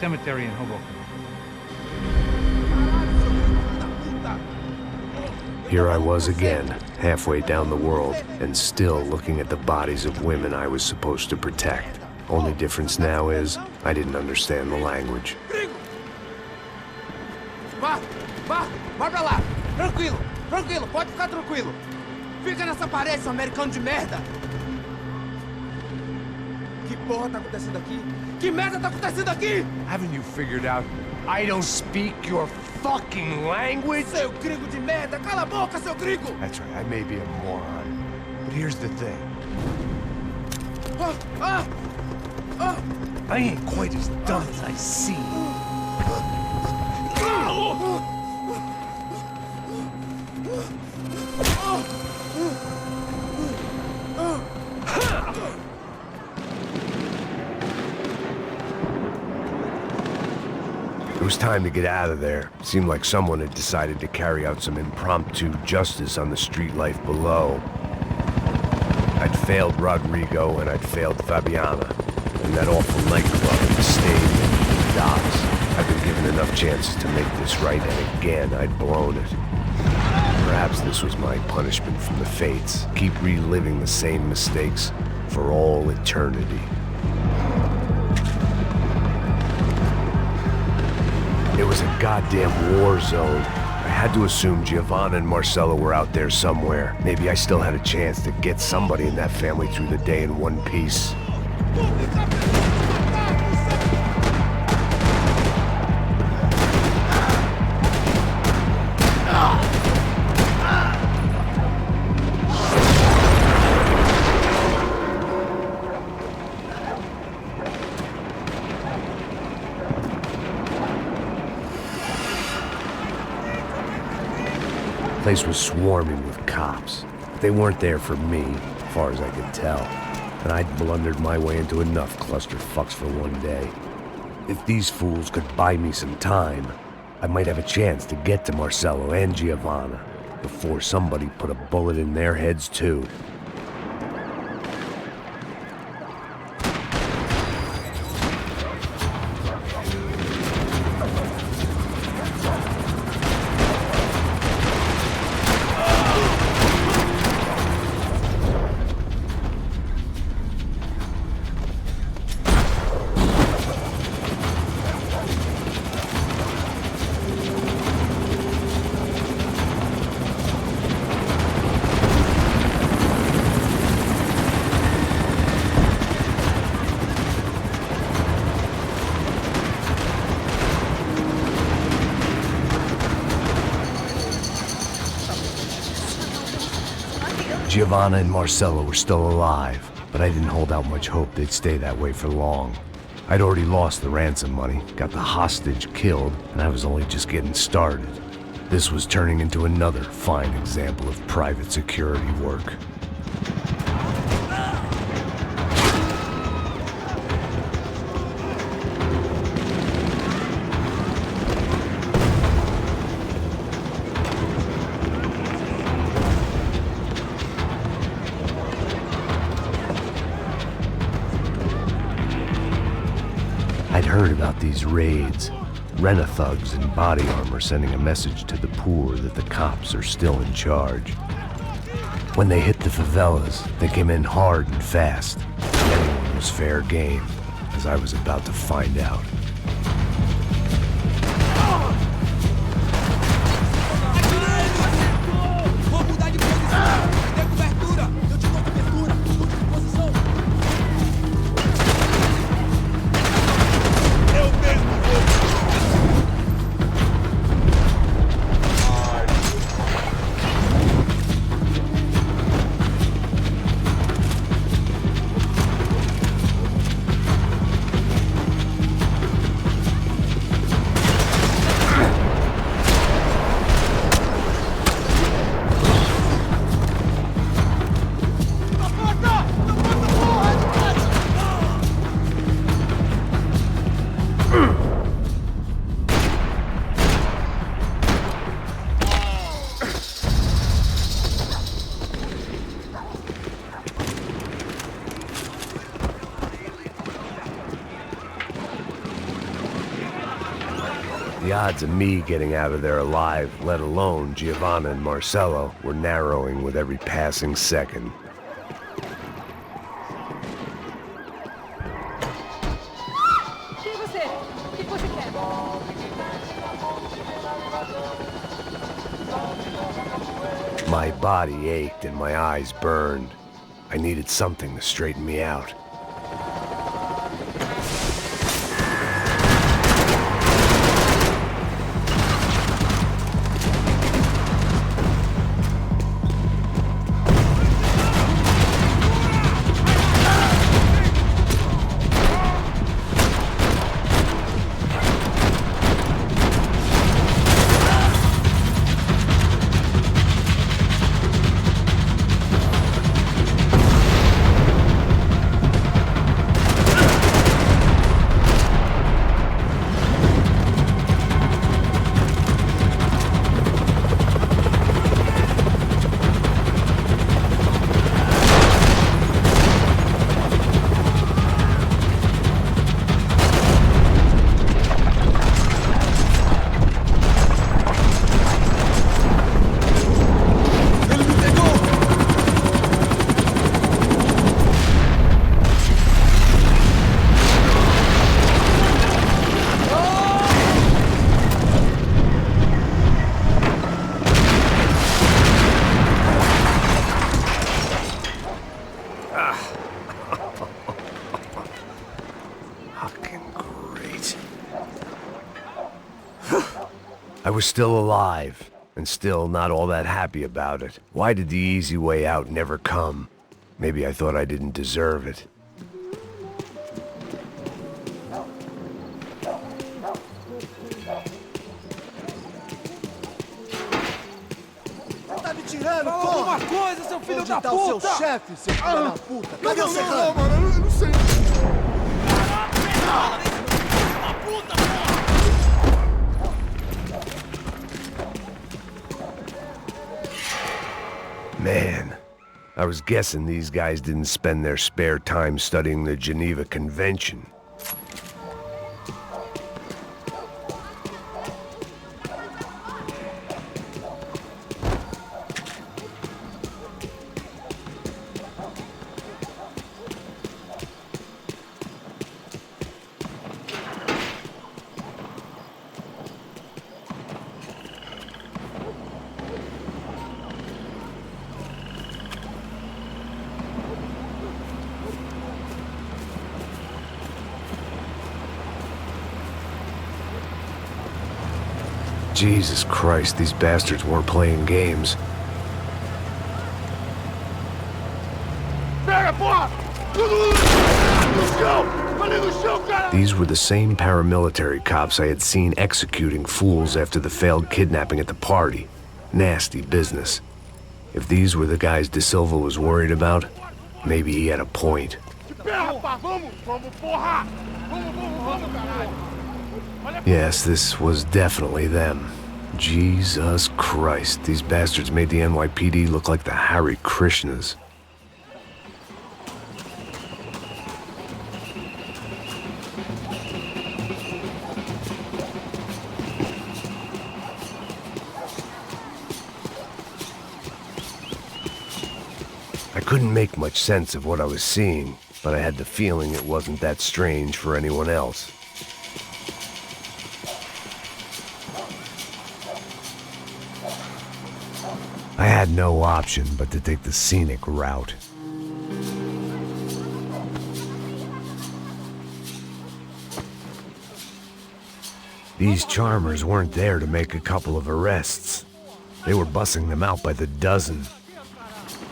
cemetery in Hoboken. Here I was again, halfway down the world, and still looking at the bodies of women I was supposed to protect. Only difference now is, I didn't understand the language. Vai pra lá! Tranquilo, pode ficar tranquilo! Fica nessa parede, seu americano de merda! Que porra tá acontecendo aqui? Que merda tá acontecendo aqui? Haven't you figured out I don't speak your fucking language? Seu gringo de merda! Cala a boca, seu gringo! That's right, I may be a moron, but here's the thing. I ain't quite as dumb as I seem. It was time to get out of there. Seemed like someone had decided to carry out some impromptu justice on the street life below. I'd failed Rodrigo and I'd failed Fabiana. And that awful nightclub and the stage and the docks. I'd been given enough chances to make this right, and again I'd blown it. Perhaps this was my punishment from the fates. Keep reliving the same mistakes for all eternity. It was a goddamn war zone. I had to assume Giovanna and Marcelo were out there somewhere. Maybe I still had a chance to get somebody in that family through the day in one piece. The place was swarming with cops. They weren't there for me, as far as I could tell. And I'd blundered my way into enough clusterfucks for one day. If these fools could buy me some time, I might have a chance to get to Marcelo and Giovanna before somebody put a bullet in their heads too. Giovanna and Marcelo were still alive, but I didn't hold out much hope they'd stay that way for long. I'd already lost the ransom money, got the hostage killed, and I was only just getting started. This was turning into another fine example of private security work. I'd heard about these raids. Rent-a-thugs in body armor sending a message to the poor that the cops are still in charge. When they hit the favelas, they came in hard and fast. Anyone was fair game, as I was about to find out. The odds of me getting out of there alive, let alone Giovanna and Marcello, were narrowing with every passing second. Quem é você? O que você quer? My body ached and my eyes burned. I needed something to straighten me out. I was still alive, and still not all that happy about it. Why did the easy way out never come? Maybe I thought I didn't deserve it. Tá me tirando, Fala porra! alguma coisa, seu filho da Onde tá o seu puta! chefe, seu filho da puta? Cadê o Não, serrano? mano, eu não sei. Man, I was guessing these guys didn't spend their spare time studying the Geneva Convention. Jesus Christ, these bastards weren't playing games. These were the same paramilitary cops I had seen executing fools after the failed kidnapping at the party. Nasty business. If these were the guys De Silva was worried about, maybe he had a point. Yes, this was definitely them. Jesus Christ, these bastards made the NYPD look like the Hare Krishnas. I couldn't make much sense of what I was seeing, but I had the feeling it wasn't that strange for anyone else. I had no option but to take the scenic route. These charmers weren't there to make a couple of arrests. They were bussing them out by the dozen.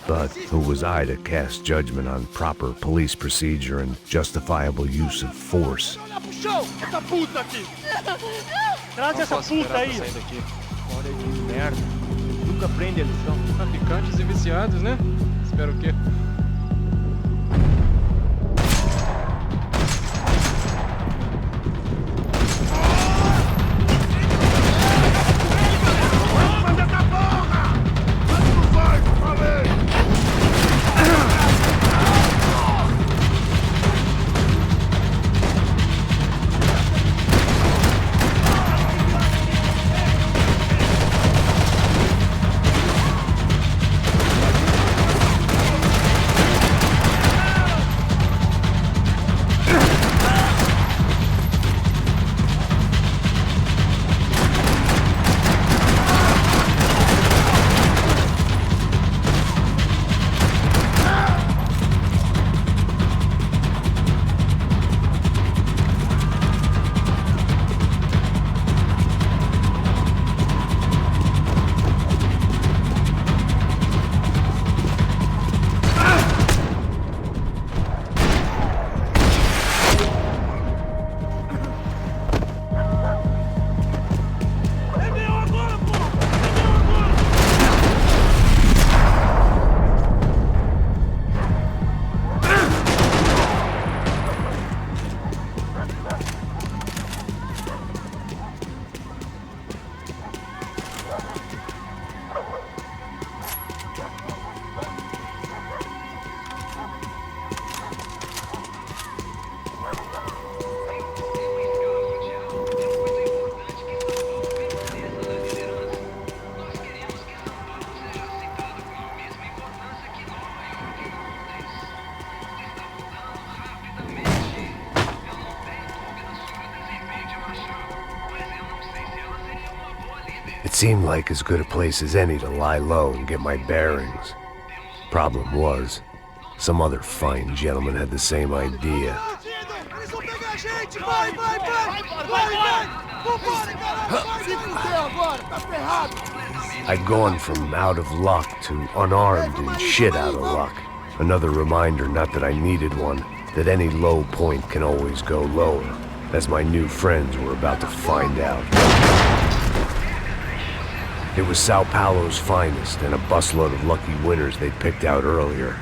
But who was I to cast judgment on proper police procedure and justifiable use of force? Traz essa puta aí! Olha que merda. Nunca aprende a lição. Traficantes e viciados, né? Espero o quê? It seemed like as good a place as any to lie low and get my bearings. Problem was, some other fine gentleman had the same idea. Eles vão pegar a gente! Vai, vai, vai! Vai, vai! Vambora, caralho! Se fuder agora, tá ferrado! I'd gone from out of luck to unarmed and shit out of luck. Another reminder, not that I needed one, that any low point can always go lower, as my new friends were about to find out. It was Sao Paulo's finest and a busload of lucky winners they'd picked out earlier.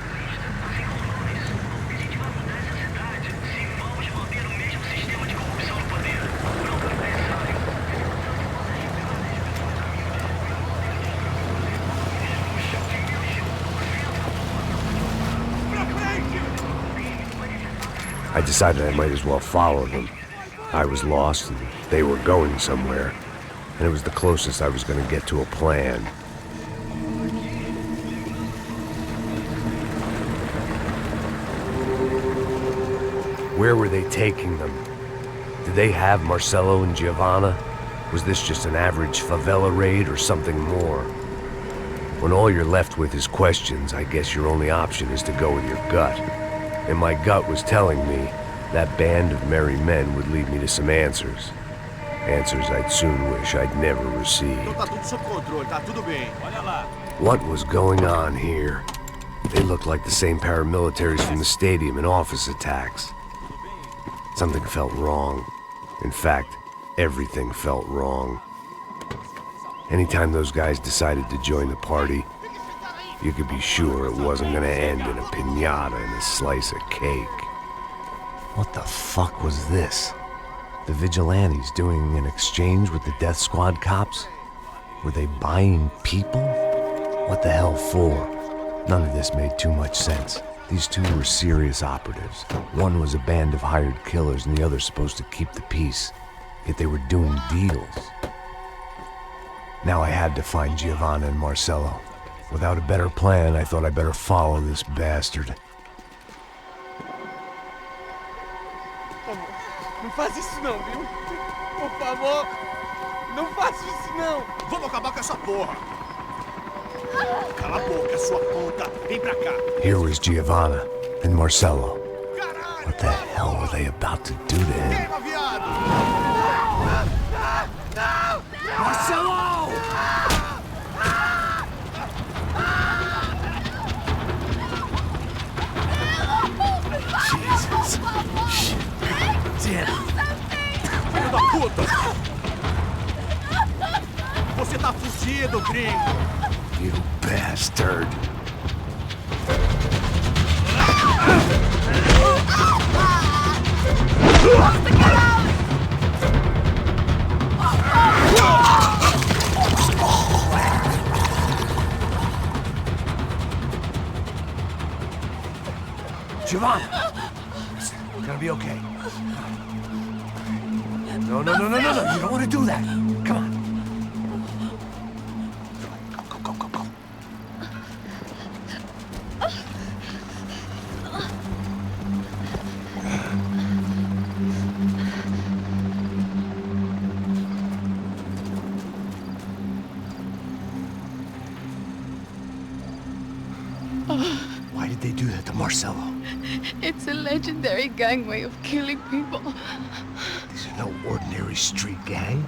I decided I might as well follow them. I was lost and they were going somewhere, and it was the closest I was going to get to a plan. Where were they taking them? Did they have Marcelo and Giovanna? Was this just an average favela raid or something more? When all you're left with is questions, I guess your only option is to go with your gut. And my gut was telling me that band of merry men would lead me to some answers. Answers I'd soon wish I'd never received. Então tá tudo sob controle, tá tudo bem. Olha lá. What was going on here? They looked like the same paramilitaries from the stadium in office attacks. Something felt wrong. In fact, everything felt wrong. Anytime those guys decided to join the party, you could be sure it wasn't gonna end in a piñata and a slice of cake. What the fuck was this? The vigilantes doing an exchange with the death squad cops? Were they buying people? What the hell for? None of this made too much sense. These two were serious operatives. One was a band of hired killers and the other supposed to keep the peace. Yet they were doing deals. Now I had to find Giovanna and Marcelo. Without a better plan, I thought I'd better follow this bastard. Não faz isso não, viu? Por favor, não faça isso não. Vamos acabar com essa porra! Cala a boca, sua puta! Vem pra cá! Here was Giovanna and Marcelo. What the hell were they about to do to him? Queima, viado! Marcelo! Jesus. Shit. Damn. Filho da puta! Você tá fugido, gringo! You bastard. Giovanna! It's gonna be okay. No. You don't want to do that. Come on. Go. Why did they do that to Marcelo? It's a legendary gang way of killing people. These are no ordinary street gang.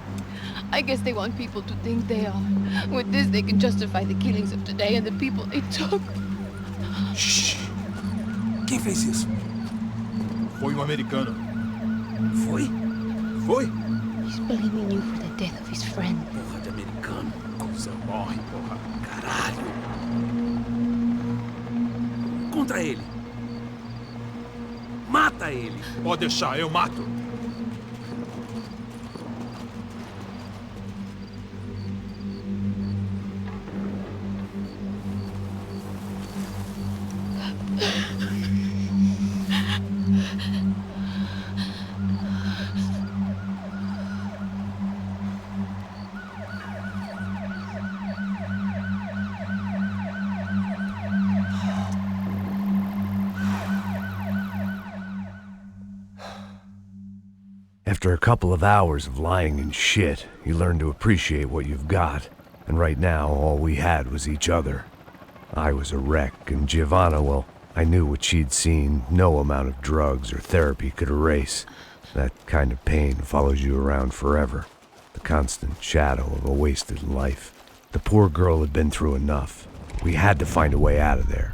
I guess they want people to think they are. With this, they can justify the killings of today and the people they took. Shh. Quem fez isso? Foi americano. Foi? Foi? He's blaming you for the death of his friend. Porra de americano. Coisa morre, porra. Caralho. Contra ele. Mata ele. Pode deixar, eu mato. After a couple of hours of lying in shit, you learn to appreciate what you've got. And right now, all we had was each other. I was a wreck, and Giovanna, well, I knew what she'd seen no amount of drugs or therapy could erase. That kind of pain follows you around forever. The constant shadow of a wasted life. The poor girl had been through enough. We had to find a way out of there.